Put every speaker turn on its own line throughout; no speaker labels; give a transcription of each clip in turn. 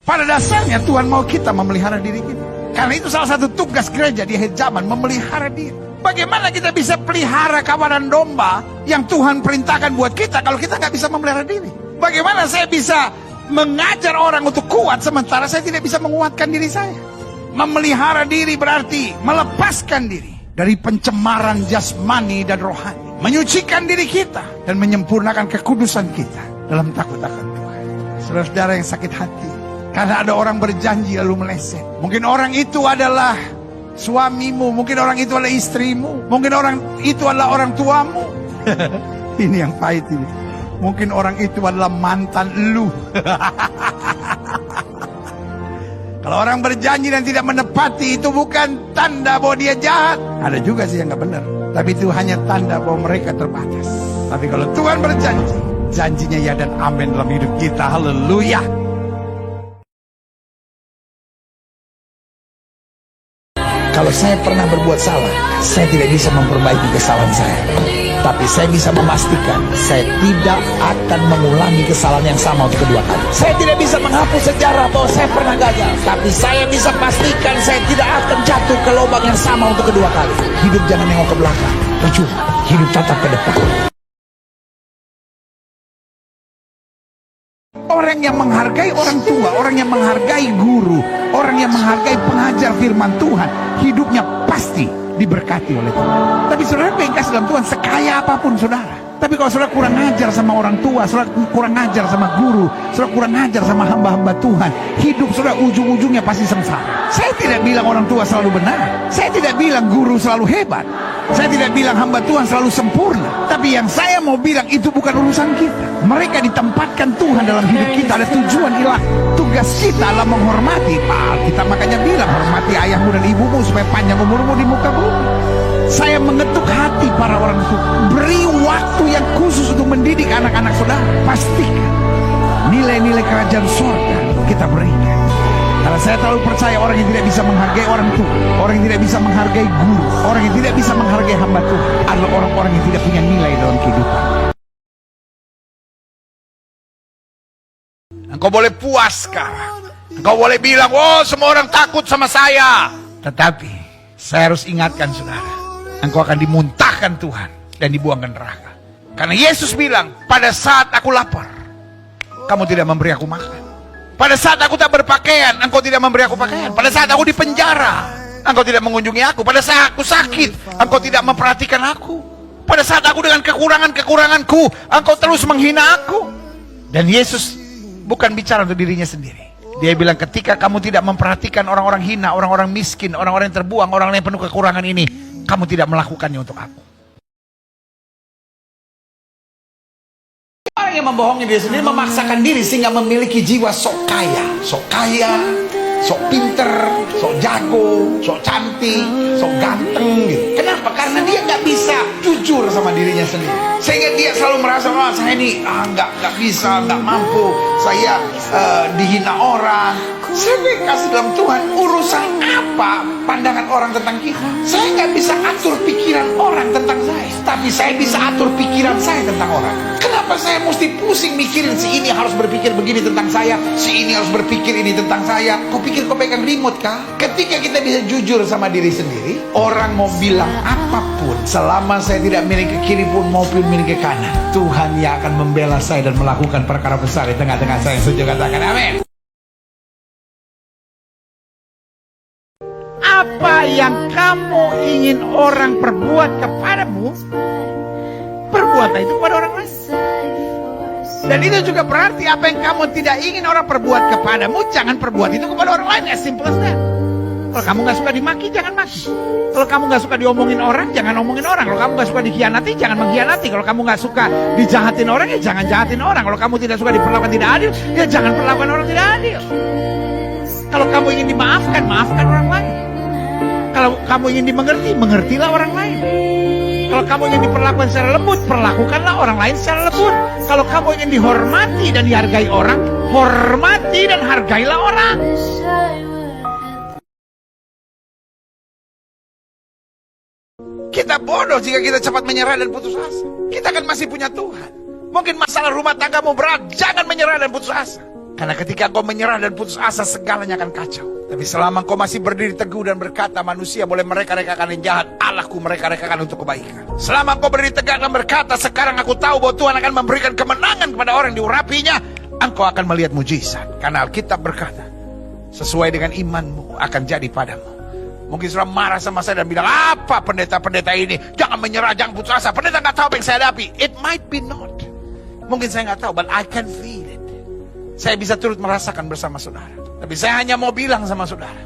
Pada dasarnya Tuhan mau kita memelihara diri kita. Karena itu salah satu tugas gereja di akhir zaman, memelihara diri. Bagaimana kita bisa pelihara kawanan domba yang Tuhan perintahkan buat kita kalau kita nggak bisa memelihara diri? Bagaimana saya bisa mengajar orang untuk kuat sementara saya tidak bisa menguatkan diri saya? Memelihara diri berarti melepaskan diri dari pencemaran jasmani dan rohani, menyucikan diri kita dan menyempurnakan kekudusan kita dalam takut akan Tuhan. Saudara-saudara yang sakit hati karena ada orang berjanji lalu meleset. Mungkin orang itu adalah suamimu, mungkin orang itu adalah istrimu, mungkin orang itu adalah orang tuamu. Ini yang pahit ini. Mungkin orang itu adalah mantan lu. Kalau orang berjanji dan tidak menepati, itu bukan tanda bahwa dia jahat. Ada juga sih yang gak benar, tapi itu hanya tanda bahwa mereka terbatas. Tapi kalau Tuhan berjanji, janjinya ya dan amin dalam hidup kita. Haleluya. Kalau saya pernah berbuat salah, saya tidak bisa memperbaiki kesalahan saya. Tapi saya bisa memastikan saya tidak akan mengulangi kesalahan yang sama untuk kedua kali. Saya tidak bisa menghapus sejarah bahwa saya pernah gagal. Tapi saya bisa pastikan saya tidak akan jatuh ke lubang yang sama untuk kedua kali. Hidup jangan nengok ke belakang. Percuma, hidup tatap ke depan. Orang yang menghargai orang tua, orang yang menghargai guru, orang yang menghargai pengajar firman Tuhan, hidupnya pasti diberkati oleh Tuhan. Tapi saudara bengkas dalam Tuhan sekaya apapun saudara. Tapi kalau saudara kurang ajar sama orang tua, saudara kurang ajar sama guru, saudara kurang ajar sama hamba-hamba Tuhan, hidup saudara ujung-ujungnya pasti sengsara. Saya tidak bilang orang tua selalu benar, saya tidak bilang guru selalu hebat, saya tidak bilang hamba Tuhan selalu sempurna. Tapi yang saya mau bilang itu bukan urusan kita. Mereka ditempatkan Tuhan dalam hidup kita, ada tujuan ilahi. Tugas kita adalah menghormati. Kita makanya bilang hormati ayahmu dan ibumu supaya panjang umurmu di muka bumi. Saya mengetuk hati para orang tua, beri waktu yang khusus untuk mendidik anak-anak saudara. Pastikan nilai-nilai kerajaan surga kita berikan. Karena saya terlalu percaya orang yang tidak bisa menghargai orang tua, orang yang tidak bisa menghargai guru, orang yang tidak bisa menghargai hamba Tuhan adalah orang-orang yang tidak punya nilai dalam kehidupan. Engkau boleh puas sekarang, engkau boleh bilang, oh semua orang takut sama saya. Tetapi saya harus ingatkan saudara, engkau akan dimuntahkan Tuhan dan dibuang ke neraka. Karena Yesus bilang, pada saat aku lapar, kamu tidak memberi aku makan. Pada saat aku tak berpakaian, engkau tidak memberi aku pakaian. Pada saat aku di penjara, engkau tidak mengunjungi aku. Pada saat aku sakit, engkau tidak memperhatikan aku. Pada saat aku dengan kekurangan-kekuranganku, engkau terus menghina aku. Dan Yesus bukan bicara untuk dirinya sendiri. Dia bilang, ketika kamu tidak memperhatikan orang-orang hina, orang-orang miskin, orang-orang yang terbuang, orang-orang yang penuh kekurangan ini, kamu tidak melakukannya untuk aku. Orang yang membohongi diri sendiri memaksakan diri sehingga memiliki jiwa sok kaya, sok pinter, sok jago, sok cantik, sok ganteng gitu. Kenapa? Karena dia nggak bisa jujur sama dirinya sendiri. Sehingga dia selalu merasa, wah saya ini nggak bisa, nggak mampu, saya dihina orang. Saya kasih dalam Tuhan, urusan apa pandangan orang tentang kita? Saya nggak bisa atur pikiran orang tentang saya, tapi saya bisa atur pikiran saya tentang orang. Kenapa saya mesti pusing mikirin si ini harus berpikir begini tentang saya, si ini harus berpikir ini tentang saya? Kau pikir kau pegang remote kah? Ketika kita bisa jujur sama diri sendiri, orang mau bilang apapun, selama saya tidak miring ke kiri pun maupun miring ke kanan, Tuhan yang akan membela saya dan melakukan perkara besar di tengah-tengah saya. Setuju katakan amin. Apa yang kamu ingin orang perbuat kepadamu, perbuatlah itu kepada orang lain. Dan itu juga berarti apa yang kamu tidak ingin orang perbuat kepadamu, jangan perbuat itu kepada orang lain. As simple as that. Kalau kamu gak suka dimaki, jangan maki. Kalau kamu gak suka diomongin orang, jangan omongin orang. Kalau kamu gak suka dikhianati, jangan mengkhianati. Kalau kamu gak suka dijahatin orang, ya jangan jahatin orang. Kalau kamu tidak suka diperlakukan tidak adil, ya jangan perlakukan orang tidak adil. Kalau kamu ingin dimaafkan, maafkan orang lain. Kalau kamu ingin dimengerti, mengertilah orang lain. Kalau kamu ingin diperlakukan secara lembut, perlakukanlah orang lain secara lembut. Kalau kamu ingin dihormati dan dihargai orang, hormati dan hargailah orang. Kita bodoh jika kita cepat menyerah dan putus asa. Kita kan masih punya Tuhan. Mungkin masalah rumah tanggamu berat, jangan menyerah dan putus asa. Karena ketika engkau menyerah dan putus asa, segalanya akan kacau. Tapi selama engkau masih berdiri teguh dan berkata, manusia boleh mereka-rekakan yang jahat, Allahku mereka-rekakan untuk kebaikan. Selama engkau berdiri tegak dan berkata, sekarang aku tahu bahwa Tuhan akan memberikan kemenangan kepada orang yang diurapinya, engkau akan melihat mujizat. Karena Alkitab berkata, sesuai dengan imanmu akan jadi padamu. Mungkin saudara marah sama saya dan bilang, apa pendeta-pendeta ini? Jangan menyerah, jangan putus asa. Pendeta nggak tahu apa yang saya hadapi. It might be not. Mungkin saya nggak tahu, but I can feel it. Saya bisa turut merasakan bersama saudara. Tapi saya hanya mau bilang sama saudara,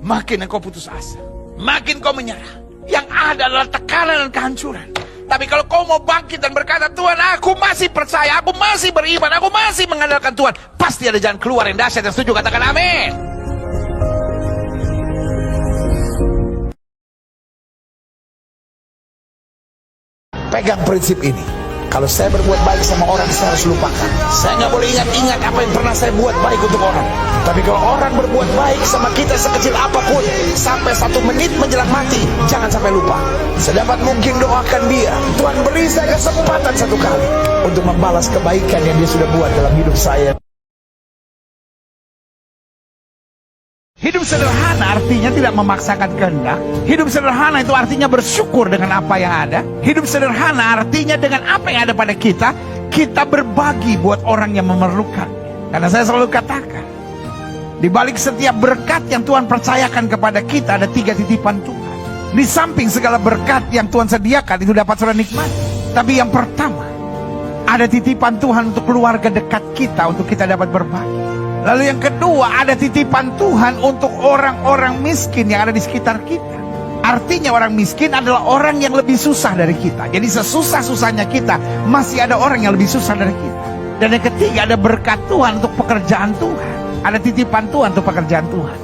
makin engkau putus asa, makin kau menyerah, yang ada adalah tekanan dan kehancuran. Tapi kalau kau mau bangkit dan berkata, Tuhan, aku masih percaya, aku masih beriman, aku masih mengandalkan Tuhan, pasti ada jalan keluar yang dahsyat. Yang setuju katakan amin. Pegang prinsip ini. Kalau saya berbuat baik sama orang, saya harus lupakan. Saya nggak boleh ingat-ingat apa yang pernah saya buat baik untuk orang. Tapi kalau orang berbuat baik sama kita sekecil apapun, sampai 1 menit menjelang mati, jangan sampai lupa. Sedapat mungkin doakan dia. Tuhan beri saya kesempatan 1 kali untuk membalas kebaikan yang dia sudah buat dalam hidup saya. Hidup sederhana artinya tidak memaksakan kehendak. Hidup sederhana itu artinya bersyukur dengan apa yang ada. Hidup sederhana artinya dengan apa yang ada pada kita, kita berbagi buat orang yang memerlukan. Karena saya selalu katakan, di balik setiap berkat yang Tuhan percayakan kepada kita, ada 3 titipan Tuhan. Di samping segala berkat yang Tuhan sediakan, itu dapat saudara nikmati. Tapi yang pertama, ada titipan Tuhan untuk keluarga dekat kita, untuk kita dapat berbagi. Lalu yang kedua, ada titipan Tuhan untuk orang-orang miskin yang ada di sekitar kita. Artinya orang miskin adalah orang yang lebih susah dari kita. Jadi sesusah-susahnya kita, masih ada orang yang lebih susah dari kita. Dan yang ketiga, ada berkat Tuhan untuk pekerjaan Tuhan. Ada titipan Tuhan untuk pekerjaan Tuhan.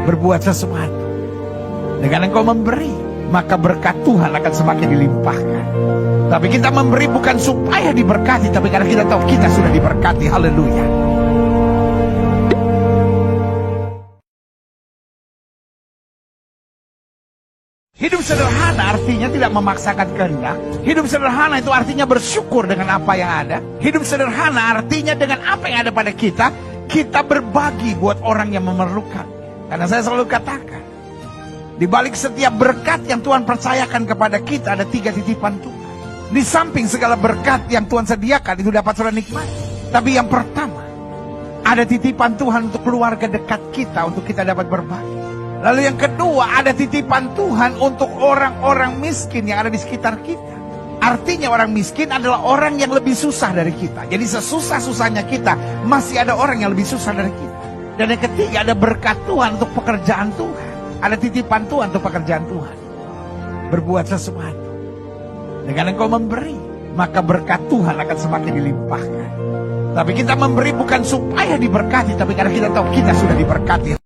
Berbuat sesuatu. Dengan engkau memberi, maka berkat Tuhan akan semakin dilimpahkan. Tapi kita memberi bukan supaya diberkati, tapi karena kita tahu kita sudah diberkati. Haleluya. Hidup sederhana artinya tidak memaksakan kehendak. Hidup sederhana itu artinya bersyukur dengan apa yang ada. Hidup sederhana artinya dengan apa yang ada pada kita, kita berbagi buat orang yang memerlukan. Karena saya selalu katakan, di balik setiap berkat yang Tuhan percayakan kepada kita, ada 3 titipan Tuhan. Di samping segala berkat yang Tuhan sediakan, itu dapat saudara nikmati. Tapi yang pertama, ada titipan Tuhan untuk keluarga dekat kita, untuk kita dapat berbagi. Lalu yang kedua, ada titipan Tuhan untuk orang-orang miskin yang ada di sekitar kita. Artinya orang miskin adalah orang yang lebih susah dari kita. Jadi sesusah-susahnya kita, masih ada orang yang lebih susah dari kita. Dan yang ketiga, ada berkat Tuhan untuk pekerjaan Tuhan. Ada titipan Tuhan untuk pekerjaan Tuhan. Berbuat sesuatu. Dengan engkau memberi, maka berkat Tuhan akan semakin dilimpahkan. Tapi kita memberi bukan supaya diberkati, tapi karena kita tahu kita sudah diberkati.